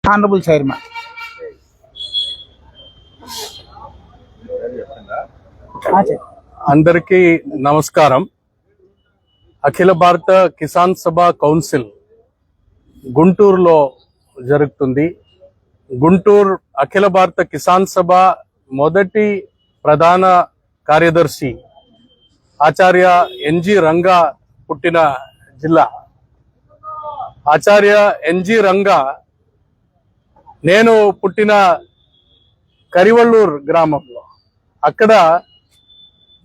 Honorable Chairman. అందరికీ నమస్కారం. అఖిల భారత కిసాన్ సభ కౌన్సిల్ గుంటూరులో జరుగుతుంది. గుంటూరు అఖిల భారత కిసాన్ సభ మొదటి ప్రధాన కార్యదర్శి ఆచార్య ఎన్జి రంగా పుట్టిన జిల్లా. ఆచార్య ఎన్జి రంగా నేను పుట్టిన కరివల్లూరు గ్రామంలో, అక్కడ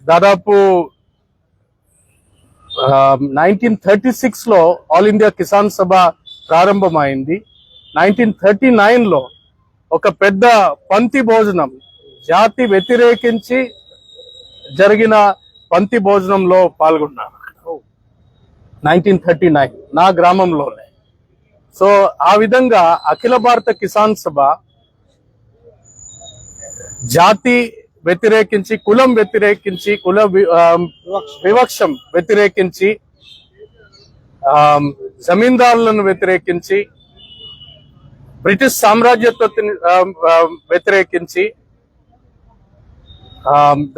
దాదాపు 1936లో ఆల్ ఇండియా కిసాన్ సభ ప్రారంభమైంది. 1939లో ఒక పెద్ద పంక్తి భోజనం, జాతి వ్యతిరేకించి జరిగిన పంక్తి భోజనంలో పాల్గొన్నాను 1939 నా గ్రామంలోనే. సో ఆ విధంగా అఖిల భారత కిసాన్ సభ జాతి వ్యతిరేకించి, కులం వ్యతిరేకించి, కుల వివక్షం వ్యతిరేకించి, జమీందారులను వ్యతిరేకించి, బ్రిటిష్ సామ్రాజ్యత్వాన్ని వ్యతిరేకించి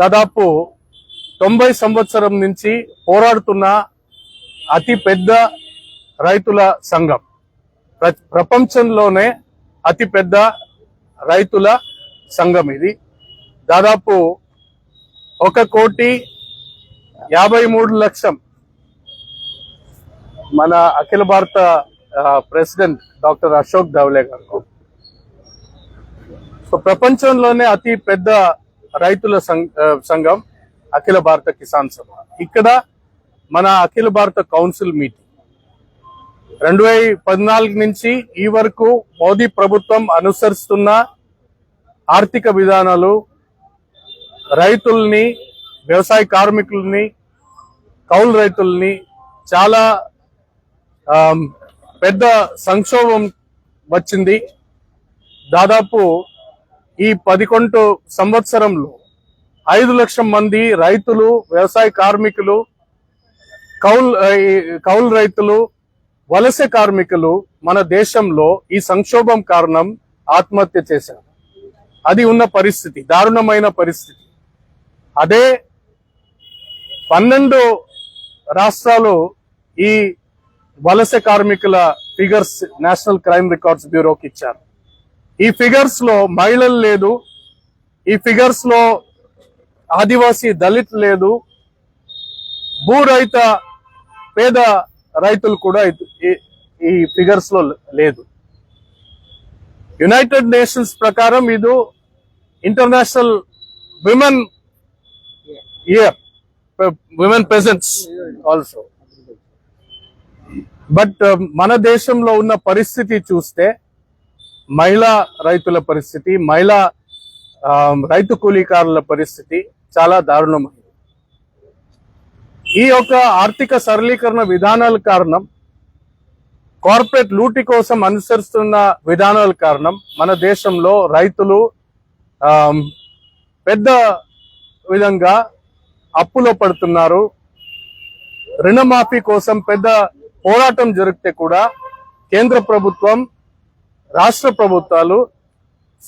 దాదాపు 90 సంవత్సరం నుంచి పోరాడుతున్న అతి పెద్ద రైతుల సంఘం, ప్రపంచంలోనే అతి పెద్ద రైతుల సంఘం ఇది. దాదాపు 1,53,00,000 మన అఖిల భారత ప్రెసిడెంట్ డాక్టర్ అశోక్ ధవలే గారు. సో ప్రపంచంలోనే అతి పెద్ద రైతుల సంఘం అఖిల భారత కిసాన్ సభ. ఇక్కడ మన అఖిల భారత కౌన్సిల్ మీటింగ్ 2014 నుంచి ఈ వరకు మోదీ ప్రభుత్వం అనుసరిస్తున్న ఆర్థిక విధానాలు రైతుల్ని, వ్యవసాయ కార్మికుల్ని, కౌలు రైతుల్ని చాలా పెద్ద సంక్షోభం వచ్చింది. దాదాపు ఈ 11 సంవత్సరంలో 5 లక్షల మంది రైతులు, వ్యవసాయ కార్మికులు, కౌలు రైతులు, వలస కార్మికులు మన దేశంలో ఈ సంక్షోభం కారణం ఆత్మహత్య చేశారు. అది ఉన్న పరిస్థితి, దారుణమైన పరిస్థితి. అదే 12 రాష్ట్రాలు ఈ వలస కార్మికుల ఫిగర్స్ నేషనల్ క్రైమ్ రికార్డ్స్ బ్యూరోకి ఇచ్చారు. ఈ ఫిగర్స్ లో మహిళలు లేదు, ఈ ఫిగర్స్ లో ఆదివాసీ, దళిత్ లేదు, భూరహిత పేద రైతులు కూడా ఈ ఫిగర్స్ లో లేదు. యునైటెడ్ నేషన్స్ ప్రకారం ఇది international women year, women presents also. But మన దేశంలో ఉన్న పరిస్థితి చూస్తే మహిళా రైతుల పరిస్థితి, మహిళా రైతు కూలీకారుల పరిస్థితి చాలా దారుణమైంది. ఈ యొక్క ఆర్థిక సరళీకరణ విధానాల కారణం, కార్పొరేట్ లూటి కోసం అనుసరిస్తున్న విధానాల కారణం మన దేశంలో రైతులు పెద్ద విధంగా అప్పులో పడుతున్నారు. రుణమాఫీ కోసం పెద్ద పోరాటం జరిగితే కూడా కేంద్ర ప్రభుత్వం, రాష్ట్ర ప్రభుత్వాలు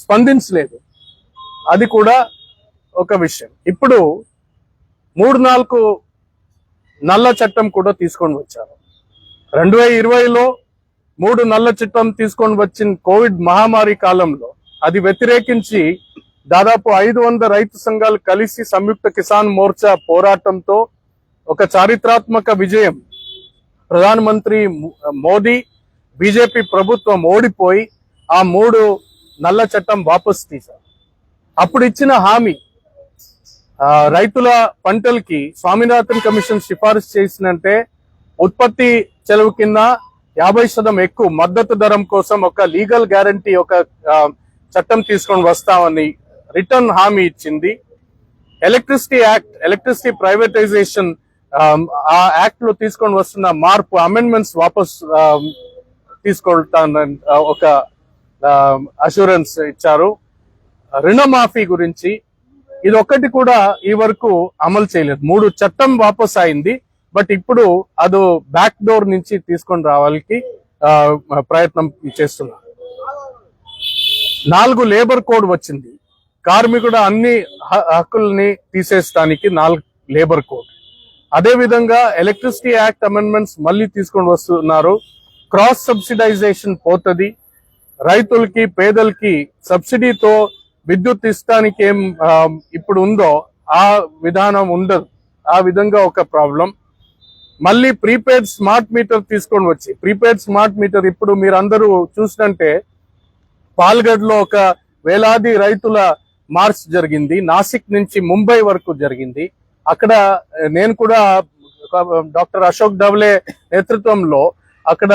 స్పందించలేదు. అది కూడా ఒక విషయం. ఇప్పుడు 3-4 నల్ల చట్టం కూడా తీసుకొని వచ్చారు. 2020లో 3 నల్ల చట్టం తీసుకొని వచ్చిన కోవిడ్ మహమ్మారి కాలంలో అది వ్యతిరేకించి దాదాపు 500 రైతు సంఘాలు కలిసి సంయుక్త కిసాన్ మోర్చా పోరాటంతో ఒక చారిత్రాత్మక విజయం. ప్రధానమంత్రి మోదీ, బీజేపీ ప్రభుత్వం ఓడిపోయి ఆ 3 నల్ల చట్టం వాపసు తీశారు. అప్పుడు ఇచ్చిన హామీ, రైతుల పంటలకి స్వామినాథన్ కమిషన్ సిఫారసు చేసినంటే ఉత్పత్తి చెలవు కింద 50% ఎక్కువ మద్దతు ధరం కోసం ఒక లీగల్ గ్యారంటీ, ఒక చట్టం తీసుకొని వస్తామని రిటర్న్ హామీ ఇచ్చింది. ఎలక్ట్రిసిటీ యాక్ట్, ఎలక్ట్రిసిటీ ప్రైవేటైజేషన్, ఆ యాక్ట్ లో తీసుకొని వస్తున్న మార్పు, అమెండ్మెంట్స్ వాపస్ తీసుకుంటానని ఒక అష్యూరెన్స్ ఇచ్చారు. రుణమాఫీ గురించి ఇది ఒక్కటి కూడా ఈ వరకు అమలు చేయలేదు. 3 చట్టం వాపస్ అయింది, బట్ ఇప్పుడు అది బ్యాక్ డోర్ నుంచి తీసుకొని రావాలని ప్రయత్నం చేస్తున్నారు. 4 లేబర్ కోడ్ వచ్చింది. కార్మికుడు అన్ని హక్కుల్ని తీసేస్తానికి 4 లేబర్ కోడ్. అదే విధంగా ఎలక్ట్రిసిటీ యాక్ట్ అమెండ్మెంట్స్ మళ్ళీ తీసుకొని వస్తున్నారు. క్రాస్ సబ్సిడైజేషన్ పోతుంది. రైతులకి పేదలకి సబ్సిడీతో విద్యుత్ ఇస్తానికి ఏం ఇప్పుడు ఉందో ఆ విధానం ఉండదు. ఆ విధంగా ఒక ప్రాబ్లం. మళ్ళీ ప్రీపెయిడ్ స్మార్ట్ మీటర్ తీసుకొని వచ్చి, ప్రీపెయిడ్ స్మార్ట్ మీటర్ ఇప్పుడు మీరు అందరూ చూసినంటే పాల్గఢ్ లో ఒక వేలాది రైతుల మార్చ్ జరిగింది. నాసిక్ నుంచి ముంబై వరకు జరిగింది. అక్కడ నేను కూడా డాక్టర్ అశోక్ డవ్లే నేతృత్వంలో అక్కడ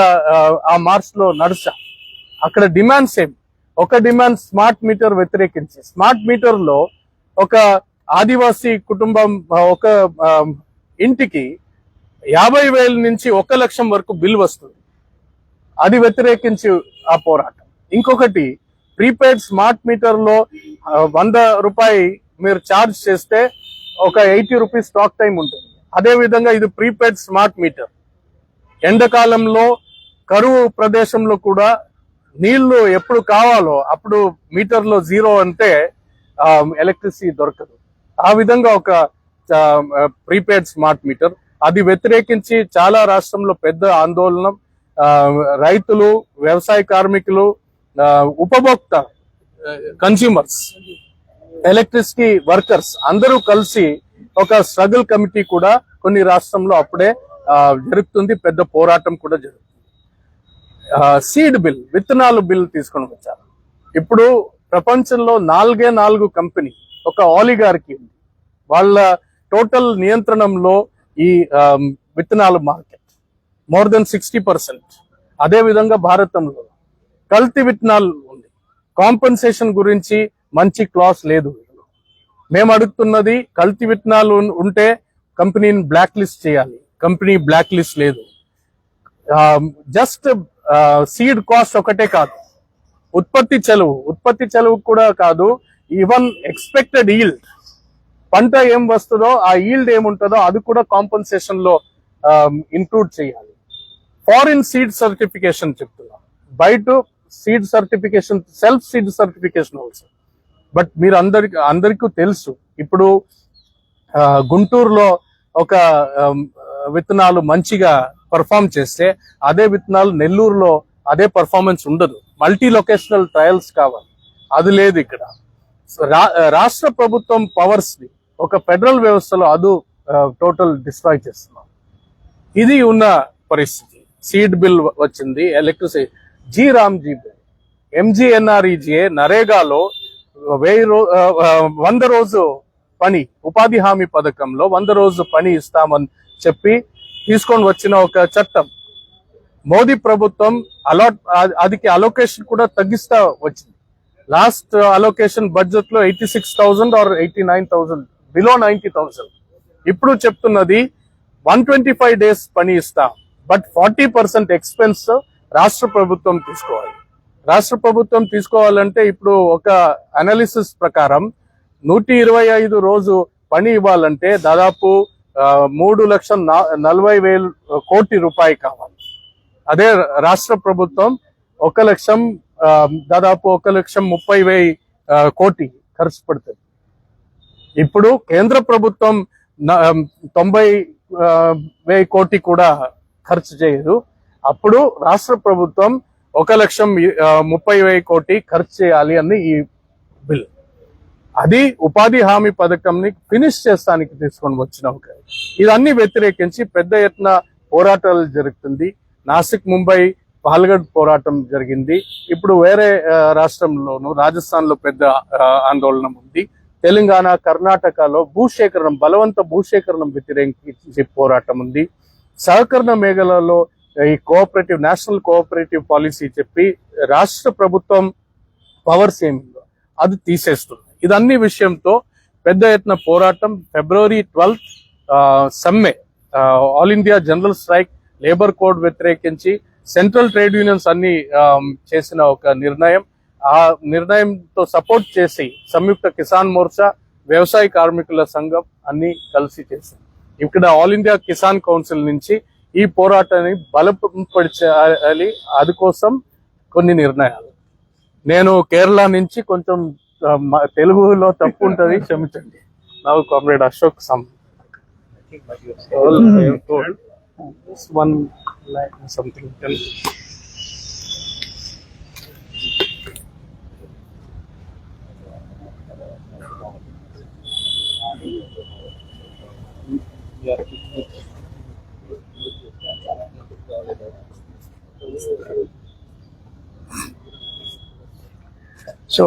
ఆ మార్చ్ లో నడిచా. అక్కడ డిమాండ్స్ ఏం, ఒక డిమాండ్ స్మార్ట్ మీటర్ వ్యతిరేకించి, స్మార్ట్ మీటర్ లో ఒక ఆదివాసీ కుటుంబం ఒక ఇంటికి 50,000 నుంచి 1 లక్షం వరకు బిల్ వస్తుంది. అది వ్యతిరేకించి ఆ పోరాటం. ఇంకొకటి ప్రీపెయిడ్ స్మార్ట్ మీటర్ లో 100 రూపాయి మీరు ఛార్జ్ చేస్తే ఒక 80 రూపీస్ స్టాక్ టైం ఉంటుంది. అదే విధంగా ఇది ప్రీపెయిడ్ స్మార్ట్ మీటర్. ఎండాకాలంలో కరువు ప్రదేశంలో కూడా నీళ్లు ఎప్పుడు కావాలో అప్పుడు మీటర్ లో 0 అంటే ఎలక్ట్రిసిటీ దొరకదు. ఆ విధంగా ఒక ప్రీపెయిడ్ స్మార్ట్ మీటర్, అది వ్యతిరేకించి చాలా రాష్ట్రంలో పెద్ద ఆందోళన. రైతులు, వ్యవసాయ కార్మికులు, ఉపభోక్త కన్స్యూమర్స్, ఎలక్ట్రిసిటీ వర్కర్స్ అందరూ కలిసి ఒక స్ట్రగుల్ కమిటీ కూడా కొన్ని రాష్ట్రంలో అప్పుడే జరుగుతుంది. పెద్ద పోరాటం కూడా జరుగుతుంది. సీడ్ బిల్, విత్తనాలు బిల్ తీసుకొని వచ్చారు. ఇప్పుడు ప్రపంచంలో 4 కంపెనీ, ఒక ఆలిగార్కి ఉంది. వాళ్ళ టోటల్ నియంత్రణంలో ఈ విత్తనాలు మార్కెట్ మోర్ దెన్ 60%. అదే విధంగా భారతంలో కల్తీ విత్తనాలు ఉంది. కాంపెన్సేషన్ గురించి మంచి క్లాస్ లేదు. మేము అడుగుతున్నది, కల్తీ విత్తనాలు ఉంటే కంపెనీని బ్లాక్ లిస్ట్ చేయాలి. కంపెనీ బ్లాక్ లిస్ట్ లేదు. జస్ట్ సీడ్ కాస్ట్ ఒకటే కాదు, ఉత్పత్తి చెలవు కూడా కాదు. ఈవెన్ ఎక్స్పెక్టెడ్ ఈల్డ్, పంట ఏం వస్తుందో ఆ ఈల్డ్ ఏముంటుందో అది కూడా కాంపెన్సేషన్ లో ఇంక్లూడ్ చేయాలి. ఫారిన్ సీడ్ సర్టిఫికేషన్ చెప్తున్నాం, బయట seed certification, self seed certification also. But మీరు అందరికీ తెలుసు, ఇప్పుడు గుంటూరులో ఒక విత్తనాలు మంచిగా పర్ఫామ్ చేస్తే అదే విత్తనాలు నెల్లూరులో అదే పర్ఫార్మెన్స్ ఉండదు. మల్టీ లొకేషనల్ ట్రయల్స్ కావాలి, అది లేదు ఇక్కడ. రాష్ట్ర ప్రభుత్వం పవర్స్ ని ఒక ఫెడరల్ వ్యవస్థలో అది టోటల్ డిస్ట్రాయ్ చేస్తున్నాం. ఇది ఉన్న పరిస్థితి. సీడ్ బిల్ వచ్చింది, ఎలక్ట్రిసిటీ, రామ్జీ బిల్, MGNREGA, నరేగాలో 100 రోజు పని, ఉపాధి హామీ పథకంలో 100 రోజు పని ఇస్తామని చెప్పి తీసుకొని వచ్చిన ఒక చట్టం. మోదీ ప్రభుత్వం అదికి అలొకేషన్ కూడా తగ్గిస్తా వచ్చింది. లాస్ట్ అలొకేషన్ బడ్జెట్ లో 86,000 or 89,000, బిలో 90,000. ఇప్పుడు చెప్తున్నది 125 days పని ఇస్తాం, బట్ 40% ఎక్స్పెన్స్ రాష్ట్ర ప్రభుత్వం తీసుకోవాలి. రాష్ట్ర ప్రభుత్వం తీసుకోవాలంటే ఇప్పుడు ఒక అనాలిసిస్ ప్రకారం 125 రోజు పని ఇవ్వాలంటే దాదాపు 3,40,000 కోటి రూపాయలు కావాలి. అదే రాష్ట్ర ప్రభుత్వం 1 లక్షం, దాదాపు 1,30,000 కోటి ఖర్చు పడుతుంది. ఇప్పుడు కేంద్ర ప్రభుత్వం 90,000 కోటి కూడా ఖర్చు చేయదు. అప్పుడు రాష్ట్ర ప్రభుత్వం 1,30,000 కోటి ఖర్చు చేయాలి అని ఈ బిల్. అది ఉపాధి హామీ పథకంని ఫినిష్ చేస్తానికి తీసుకొని వచ్చిన ఒక, ఇదన్నీ వ్యతిరేకించి పెద్ద ఎత్తున పోరాటాలు జరుగుతుంది. నాసిక్, ముంబై, పాల్గఢ్ పోరాటం జరిగింది. ఇప్పుడు వేరే రాష్ట్రంలోను, రాజస్థాన్ లో పెద్ద ఆందోళన ఉంది. తెలంగాణ, కర్ణాటకలో భూసేకరణం, బలవంత భూసేకరణం వ్యతిరేకించే పోరాటం ఉంది. సహకరణ మేఘలలో ఈ కోఆపరేటివ్, నేషనల్ కోఆపరేటివ్ పాలసీ చెప్పి రాష్ట్ర ప్రభుత్వం పవర్స్ ఏమిందో అది తీసేస్తుంది. ఇదన్ని విషయంతో పెద్ద ఎత్తున పోరాటం. February 12th సమ్మె, all India general strike, labour code వ్యతిరేకించి సెంట్రల్ ట్రేడ్ యూనియన్స్ అన్ని చేసిన ఒక నిర్ణయం. ఆ నిర్ణయంతో సపోర్ట్ చేసి సంయుక్త కిసాన్ మోర్చా, వ్యవసాయ కార్మికుల సంఘం అన్ని కలిసి చేసింది. ఇక్కడ ఆల్ ఇండియా కిసాన్ కౌన్సిల్ నుంచి ఈ పోరాటాన్ని బలపరిచాలి. అది కోసం కొన్ని నిర్ణయాలు. నేను కేరళ నుంచి కొంచెం తెలుగులో తప్పు ఉంటది, క్షమించండి. Now comrade Ashok some one like something. So,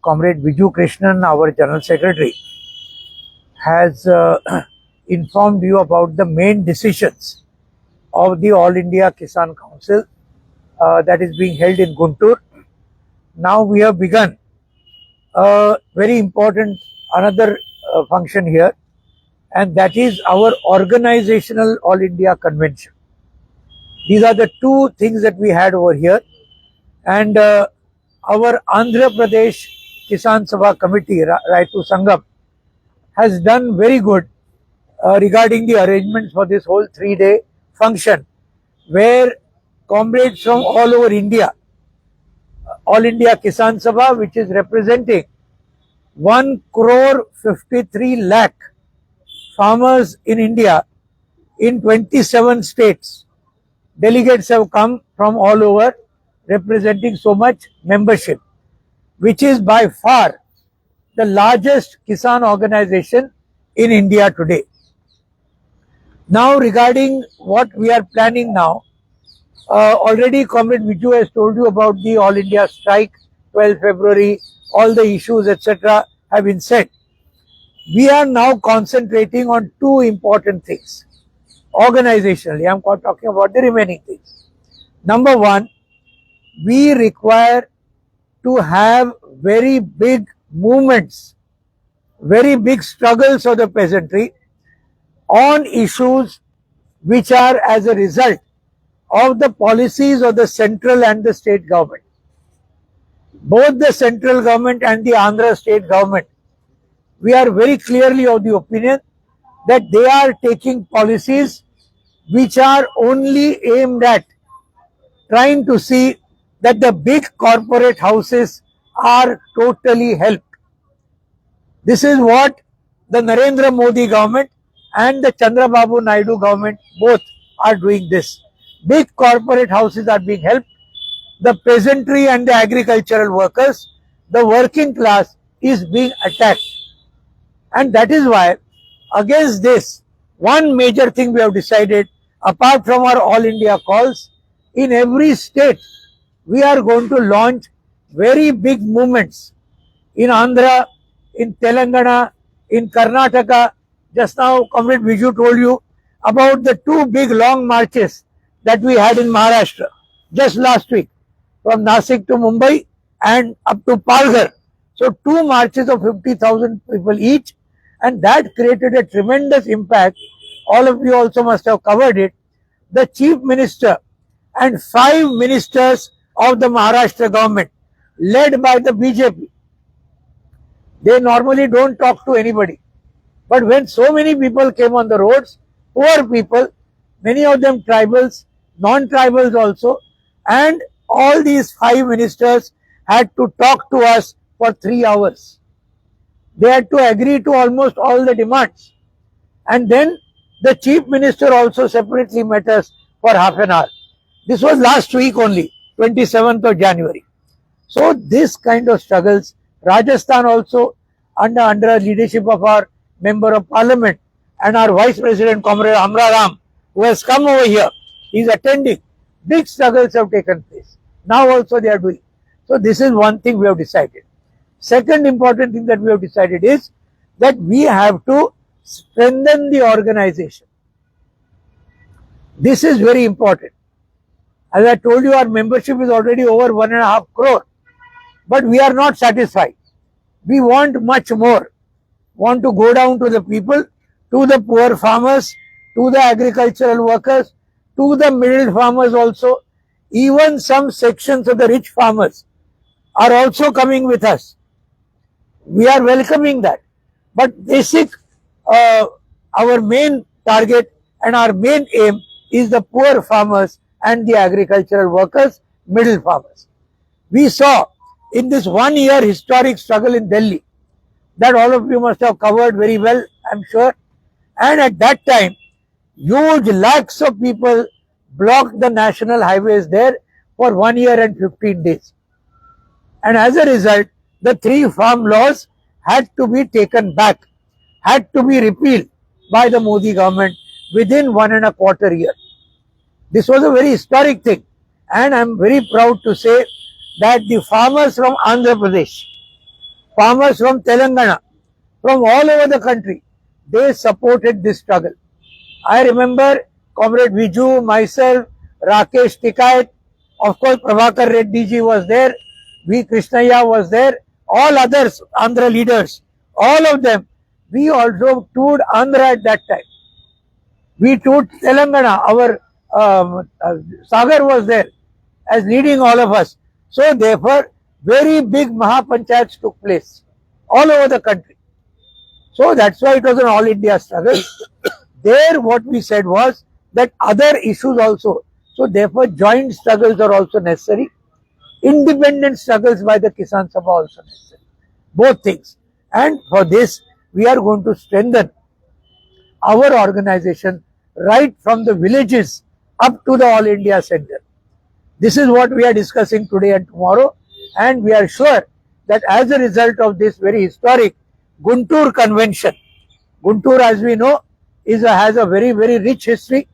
Comrade Viju Krishnan, our General Secretary, has informed you about the main decisions of the All India Kisan Council that is being held in Guntur. Now we have begun a very important another function here, and that is our organizational All India Convention. These are the two things that we had over here, and our Andhra Pradesh Kisan Sabha Committee, Raitu Sangam, has done very good regarding the arrangements for this whole 3-day function, where comrades from all over India, All India Kisan Sabha, which is representing 1,53 lakh farmers in India in 27 states. Delegates have come from all over, representing so much membership, which is by far the largest Kisan organization in India today. Now, regarding what we are planning now, already Comrade Viju has told you about the All India strike, 12 February, all the issues, etc. have been said. We are now concentrating on two important things. Organizationally, I am talking about the remaining things. Number one, we require to have very big movements, very big struggles of the peasantry on issues which are as a result of the policies of the central and the state government. Both the central government and the Andhra state government, we are very clearly of the opinion that they are taking policies which are only aimed at trying to see that the big corporate houses are totally helped. This is what the Narendra Modi government and the Chandrababu Naidu government both are doing this. Big corporate houses are being helped. The peasantry and the agricultural workers, the working class is being attacked. And that is why against this, one major thing we have decided, apart from our All India calls, in every state we are going to launch very big movements. In Andhra, in Telangana, in Karnataka. Just now Comrade Viju told you about the two big long marches that we had in Maharashtra just last week, from Nasik to Mumbai and up to Palghar. So 2 marches of 50,000 people each, and that created a tremendous impact. All of you also must have covered it. The Chief Minister and 5 ministers of the Maharashtra government, led by the BJP, they normally don't talk to anybody. But when so many people came on the roads, poor people, many of them tribals, non-tribals also, and all these 5 ministers had to talk to us for 3 hours. They had to agree to almost all the demands. And then the Chief Minister also separately met us for half an hour. This was last week only, 27th of January. So this kind of struggles, Rajasthan also, under leadership of our Member of Parliament and our Vice President Comrade Amra Ram, who has come over here, he is attending. Big struggles have taken place. Now also they are doing. So this is one thing we have decided. Second important thing that we have decided is that we have to strengthen the organization. This is very important. As I told you, our membership is already over 1.5 crore. But we are not satisfied. We want much more. Want to go down to the people, to the poor farmers, to the agricultural workers, to the middle farmers also. Even some sections of the rich farmers are also coming with us. We are welcoming that. But basic, our main target and our main aim is the poor farmers and the agricultural workers, middle farmers. we saw in this 1 year historic struggle in Delhi that all of you must have covered very well, I'm sure. And at that time, huge lakhs of people blocked the national highways there for 1 year and 15 days. And as a result, the 3 farm laws had to be taken back, had to be repealed by the Modi government within 1.25 years. This was a very historic thing, and I'm very proud to say that the farmers from Andhra Pradesh, farmers from Telangana, from all over the country, they supported this struggle. I remember Comrade Viju, myself, Rakesh Tikait, of course Prabhakar Reddy ji was there, V. Krishnaya was there, all others, Andhra leaders, all of them. We also toured Andhra at that time. We toured Telangana, our Sagar was there as leading all of us. So therefore, very big Mahapanchayats took place all over the country. So that's why it was an all India struggle. There what we said was that other issues also. So therefore joint struggles are also necessary. Independent struggles by the Kisan Sabha also necessary. Both things. And for this we are going to strengthen our organization right from the villages up to the All India Center. This is what we are discussing today and tomorrow, and we are sure that as a result of this very historic Guntur Convention, Guntur, as we know, has a very, very rich history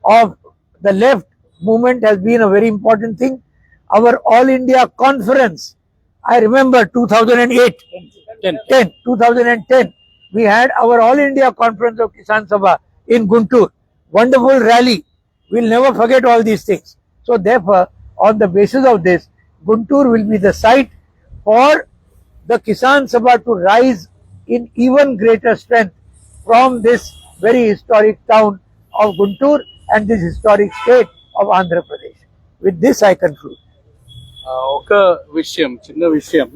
of the left movement, has been a very important thing. Our All India Conference, I remember 2010, we had our All India Conference of Kisan Sabha in Guntur. Wonderful rally. We'll never forget all these things. So therefore, on the basis of this, Guntur will be the site for the Kisan Sabha to rise in even greater strength from this very historic town of Guntur and this historic state of Andhra Pradesh. With this I conclude. ఒక విషయం, చిన్న విషయం.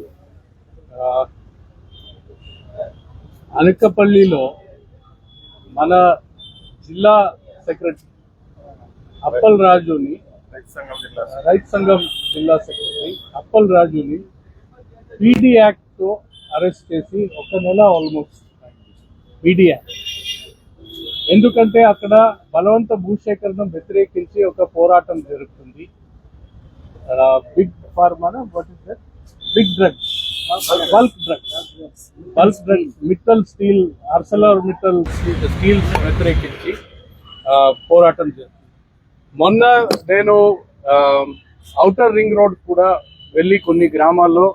అనకపల్లిలో మన జిల్లా secretary Appal రాజుని, రైతు సంఘం జిల్లా సెక్రటరీ అప్పల్ రాజుని పీడీ యాక్ట్ తో అరెస్ట్ చేసి 1 నెల ఆల్మోస్ట్. పీడీ యాక్ట్ ఎందుకంటే అక్కడ బలవంత భూసేకరణం వ్యతిరేకించి ఒక పోరాటం జరుగుతుంది. Big pharma, what is that, big drugs, bulk drugs, Mittal steel, Arcelor Mittal steel వ్యతిరేకించి పోరాటం జరుగుతుంది. మొన్న నేను ఔటర్ రింగ్ రోడ్ కూడా వెళ్ళి కొన్ని గ్రామాల్లో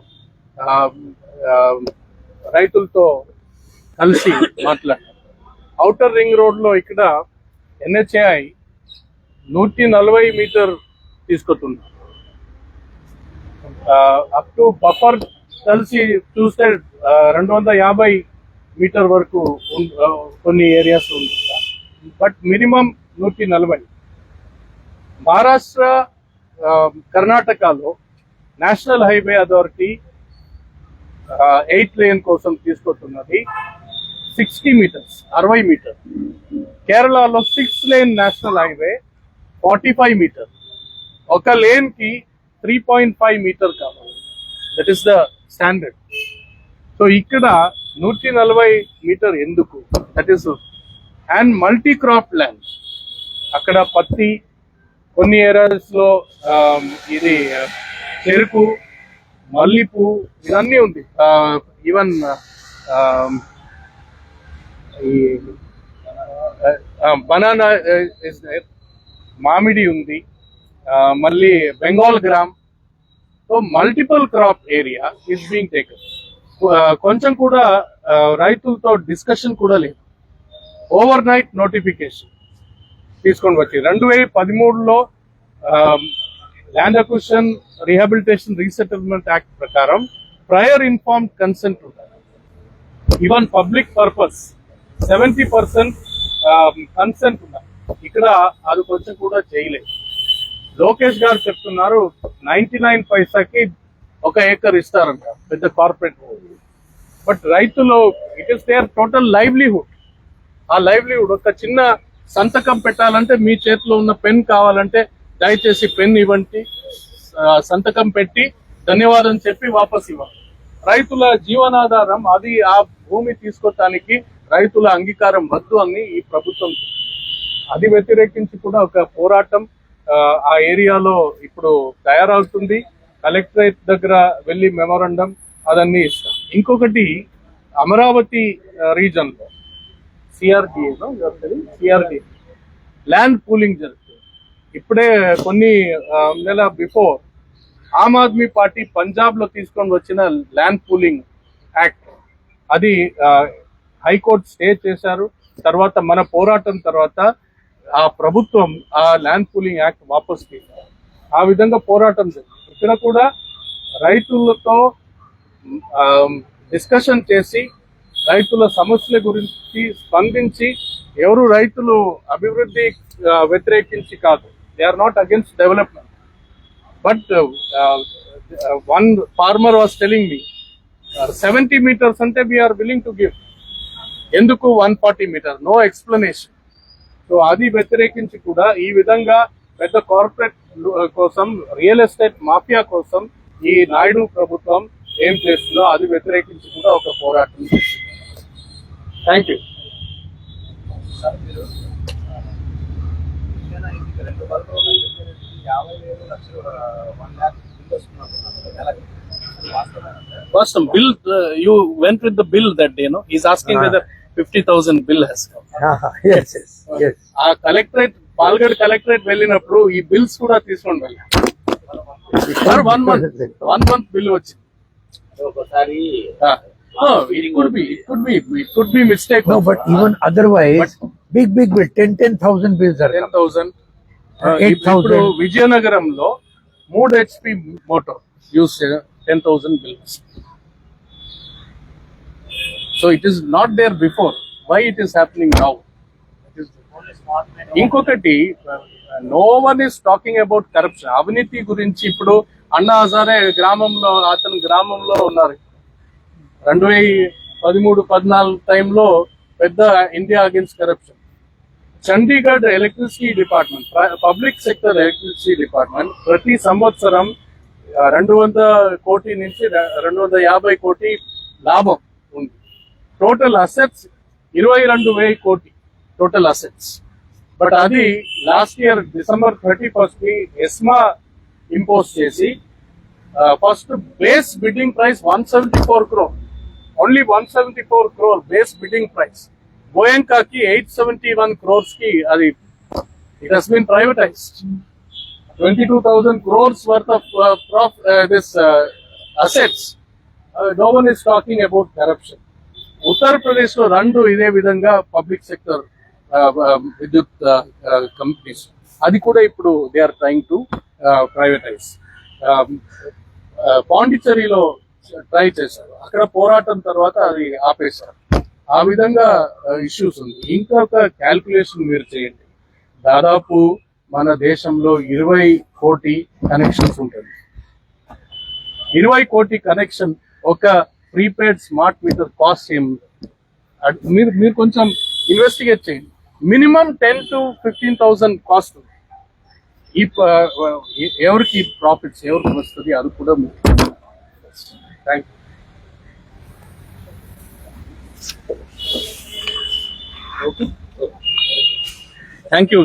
రైతులతో కలిసి మాట్లాడాను. ఔటర్ రింగ్ రోడ్ లో ఇక్కడ NHAI 140 మీటర్ తీసుకొస్తుంది. అప్ టు బఫర్ కలిసి చూస్తే 250 మీటర్ వరకు కొన్ని ఏరియాస్ ఉంది. But minimum 140. మహారాష్ట్ర, కర్ణాటకలో నేషనల్ హైవే అథారిటీ 8 లేన్ కోసం తీసుకొస్తున్నది 60 మీటర్స్, 60 మీటర్. కేరళలో 6 లేన్ నేషనల్ హైవే 45 మీటర్. ఒక లేన్ కి 3.5 మీటర్ కావాలి. That is the standard. So ఇక్కడ 140 మీటర్ ఎందుకు? That is and multi crop land. అక్కడ పత్తి, కొన్ని ఏరియాస్ లో ఇది చెరుకు, మల్లిపూ, ఇవన్నీ ఉంది. ఈవెన్ బనానా ఇస్ దేర్, మామిడి ఉంది, మళ్ళీ Bengal gram. So multiple crop area is being taken. కొంచెం కూడా రైతులతో డిస్కషన్ కూడా లేదు. ఓవర్ నైట్ నోటిఫికేషన్ తీసుకొని వచ్చి 2013లో land acquisition rehabilitation resettlement act ప్రకారం ప్రయర్ ఇన్ఫార్మ్డ్ కన్సెంట్ ఉంటుంది. ఈవెన్ పబ్లిక్ పర్పస్ 70% కన్సెంట్ ఉన్నారు. ఇక్కడ అది కొంచెం కూడా చేయలేదు. లోకేష్ గారు చెప్తున్నారు 99 పైసాకి 1 ఏకర్ ఇస్తారంట పెద్ద కార్పొరేట్. బట్ రైతులు it is their total livelihood. ఆ లైవ్లీహుడ్ ఒక చిన్న సంతకం పెట్టాలంటే మీ చేతిలో ఉన్న పెన్ కావాలంటే దయచేసి పెన్ ఇవ్వండి, సంతకం పెట్టి ధన్యవాదం చెప్పి వాపస్ ఇవ్వాలి. రైతుల జీవనాధారం అది, ఆ భూమి తీసుకోవటానికి రైతుల అంగీకారం వద్దు అని ఈ ప్రభుత్వం, అది వ్యతిరేకించి కూడా ఒక పోరాటం ఆ ఏరియాలో ఇప్పుడు తయారవుతుంది. కలెక్టరేట్ దగ్గర వెళ్లి మెమోరాండం అదన్నీ ఇస్తాం. ఇంకొకటి అమరావతి రీజన్ లో సిఆర్డి ల్యాండ్ పూలింగ్ జరుగుతుంది. ఇప్పుడే కొన్ని నెల బిఫోర్ ఆమ్ ఆద్మీ పార్టీ పంజాబ్ లో తీసుకొని వచ్చిన ల్యాండ్ పూలింగ్ యాక్ట్, అది హైకోర్టు స్టే చేశారు. తర్వాత మన పోరాటం తర్వాత ఆ ప్రభుత్వం ఆ ల్యాండ్ పూలింగ్ యాక్ట్ వాపస్ తీశారు. ఆ విధంగా పోరాటం జరిగింది. ఇక్కడ కూడా రైతులతో డిస్కషన్ చేసి రైతుల సమస్యల గురించి స్పందించి, ఎవరు రైతులు అభివృద్ధి వ్యతిరేకించి కాదు, they are not against development. But one farmer was telling me 70 meters అంటే వీఆర్ విల్లింగ్ టు గివ్, ఎందుకు 140 meters, నో ఎక్స్ప్లెనేషన్. సో అది వ్యతిరేకించి కూడా ఈ విధంగా పెద్ద కార్పొరేట్ కోసం, రియల్ ఎస్టేట్ మాఫియా కోసం ఈ నాయుడు ప్రభుత్వం ఏం చేస్తుందో అది వ్యతిరేకించి కూడా ఒక పోరాటం చేస్తుంది. Thank you. First, bill, you went with the bill that day, no? He's asking whether 50,000 bill has come. yes. ఆ కలెక్టరేట్, పాల్గడ్ కలెక్టరేట్ వెళ్ళినప్పుడు ఈ బిల్స్ కూడా తీసుకొని వెళ్ళాం. వన్ మంత్ బిల్ వచ్చింది. It could be mistake. No, but even otherwise, big bill, 10,000 bills are 10,000. 8,000. ఇప్పుడు విజయనగరంలో 3 HP motor use 10,000 bills. So it is not there before. Why it is happening now? ఇంకొకటి, no one is talking about corruption. అవినీతి గురించి ఇప్పుడు అన్నా హజారే అతని గ్రామంలో ఉన్నారు. 2013-14 టైంలో పెద్ద India against corruption. Chandigarh electricity department, public sector electricity department ప్రతి సంవత్సరం 200 కోటి నుంచి 250 కోటి లాభం ఉంది. టోటల్ అసెట్స్ 22,000 కోటి టోటల్ అసెట్స్. బట్ అది లాస్ట్ ఇయర్ December 31st కి ఎస్మా ఇంపోజ్ చేసి first base bidding price 174 crore, only 174 crore base bidding price. గోయంకాకి 871 crores కి అది it has been privatised. 22,000 crores worth of this assets. No one is talking about corruption. Uttar Pradesh లో 2 ఇదే విధంగా public sector విద్యుత్ companies, అది కూడా ఇప్పుడు they are trying to privatise. పాండిచ్చేరిలో ట్రై చేశారు, అక్కడ పోరాటం తర్వాత అది ఆపేశారు. ఆ విధంగా ఇష్యూస్ ఉంది. ఇంకొక క్యాల్కులేషన్ మీరు చేయండి, దాదాపు మన దేశంలో 20 కోటి కనెక్షన్స్ ఉంటుంది. 20 కోటి కనెక్షన్ ఒక ప్రీపెయిడ్ స్మార్ట్ మీటర్ కాస్ట్ ఏం? మీరు కొంచెం ఇన్వెస్టిగేట్ చేయండి. Minimum 10,000 to 15,000 cost. ఈ ఎవరికి ప్రాఫిట్స్ ఎవరికి వస్తుంది అది కూడా ముఖ్యం. Thank you.